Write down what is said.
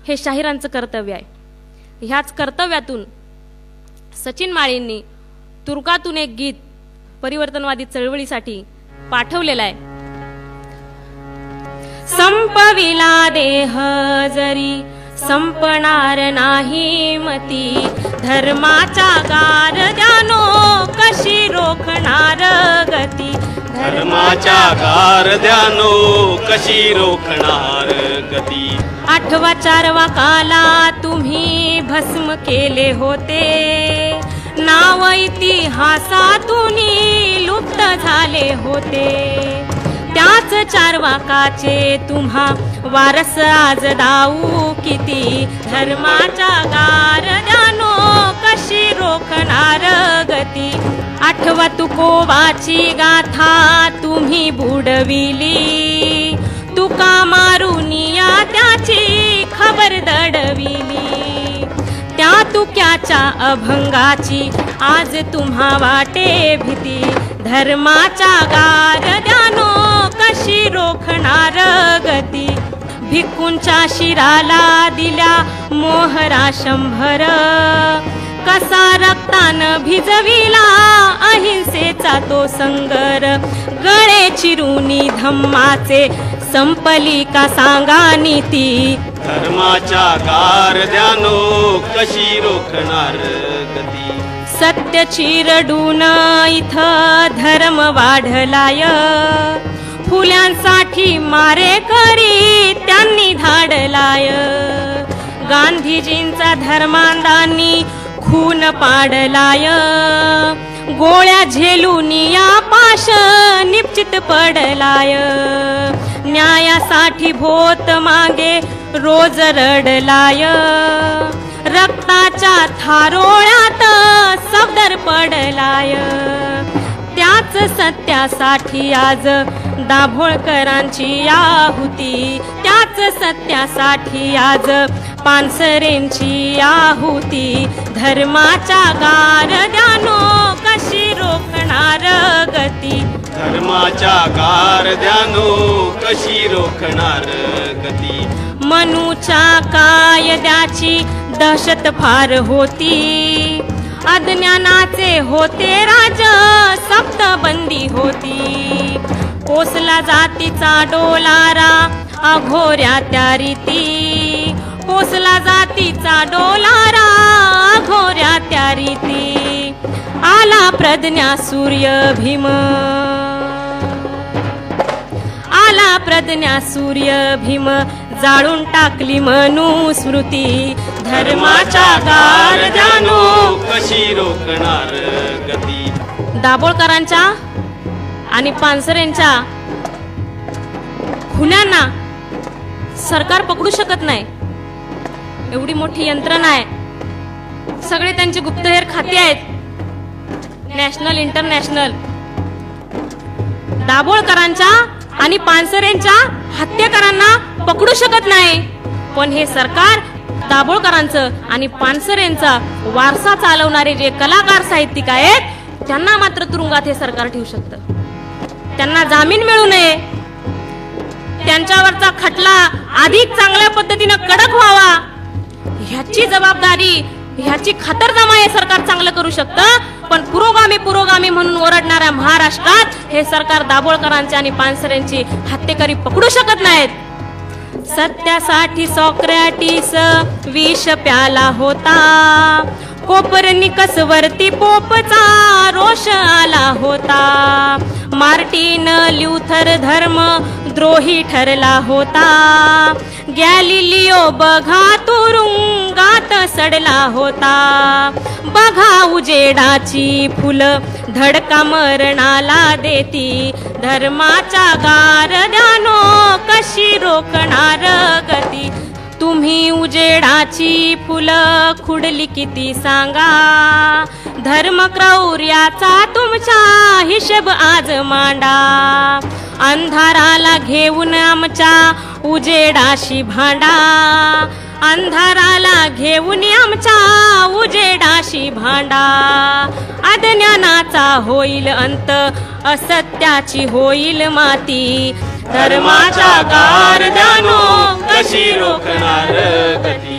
हे शाहिरांचं कर्तव्य आहे। ह्याच कर्तव्यातून सचिन माळींनी तुरुंगातून एक गीत परिवर्तनवादी चळवळीसाठी पाठवलेलं आहे। संपविला देह जरी संपणार नाही मती, धर्माच्या गारद्यानो कशी रोखणार गती, धर्माच्या गारद्यानो कशी रोखणार गती। आठवा चारवा काला तुम्ही भस्म केले होते, नाव इतिहासातून लुप्त झाले होते, त्याच चारवाकाचे तुम्हा वारस आज दाऊ किती, धर्माच्या गारद्यानो कशी रोखणार गती। आठवा तुकोबाची गाथा तुम्ही बुडविली, तुका मारुनिया त्याची खबर दडविली, त्या तुक्याच्या अभंगाची आज तुम्हा वाटे भीती, धर्माच्या गारद्यानो कशी रोखणार गती। भिक्खूंच्या शिराला दिल्या मोहरा 100, कसा रक्तानं भिजविला अहिंसेचा तो संगर, गळे चिरुनी धम्माचे संपली का सांगा नीती, धर्माच्या गारद्यानो कशी रोखणार गती। सत्य चिरडून इथं धर्म वाढलाय, फुल्यांसाठी मारेकरी त्यांनी धाडलाय, गांधीजींचा धर्मांधांनी खून पाडलाय, गोळ्या झेलून या पाश निश्चित पडलाय, न्यायासाठी भोत मागे रोज रडलाय, रक्ताच्या थारोळ्यात सफदर पडलाय, त्याच सत्यासाठी आज दाभोळकरांची आहुती, त्याच सत्यासाठी आज पानसरेंची आहुती, धर्माच्या गारद्यानो कशी रोखणार गती, धर्माच्या गारद्यानो कशी रोखणार गती। मनूच्या कायद्याची दहशत फार होती, अज्ञानाचे होते राज सप्त बंदी होती, पोसला जातीचा डोलारा अघोऱ्या त्या रीती, पोसला जातीचा डोलारा अघोऱ्या त्या रीती, आला प्रज्ञा सूर्य भीम, आला प्रज्ञा सूर्य भीम, जाळून टाकली मनुस्मृती, धर्माच्या गारद्यानो कशी रोखणार गती। दाभोळकरांच्या आणि पानसरेंच्या खुन्यांना सरकार पकडू शकत नाही, एवढी मोठी यंत्रणा आहे, सगळे त्यांचे गुप्तहेर खाते आहेत, नॅशनल इंटरनॅशनल। दाभोळकरांच्या आणि पानसरेंच्या हत्याकारांना पकडू शकत नाही, पण हे सरकार दाभोळकरांचं आणि पानसरेंचा वारसा चालवणारे जे कलाकार साहित्यिक आहेत त्यांना मात्र तुरुंगात हे सरकार ठेवू शकतं, त्यांना जामीन मिळू नये, त्यांच्यावरचा खटला अधिक चांगल्या पद्धतीने कडक व्हावा, ह्याची जबाबदारी ह्याची खातरजमा हे सरकार चांगलं करू शकतं, पण पुरोगामी म्हणून ओरडणाऱ्या महाराष्ट्रात हे सरकार दाभोळकरांची आणि पानसरेंची हत्याकारी पकडू शकत नाहीत। सत्यासाठी सॉक्रेटिस विष प्याला होता, कोपर्निकस वरती पोपचा रोष आला होता, मार्टिन ल्युथर धर्म द्रोही ठरला होता, गॅलिलिओ बघा तुरुंगात सडला होता, बघा उजेडाची फुलं धडका मरणाला देती, धर्माच्या गारद्यानो कशी रोखणार गती। तुम्ही उजेडाची फुलं खुडली किती सांगा, धर्मक्रौर्याचा तुमचा हिशेब आज मांडा, अंधाराला घेऊन आमच्या उजेडाशी भांडा, अंधाराला घेऊन आमच्या उजेडाशी भांडा, अज्ञानाचा होईल अंत असत्याची होईल माती, धर्माच्या गारद्यानो कशी रोखणार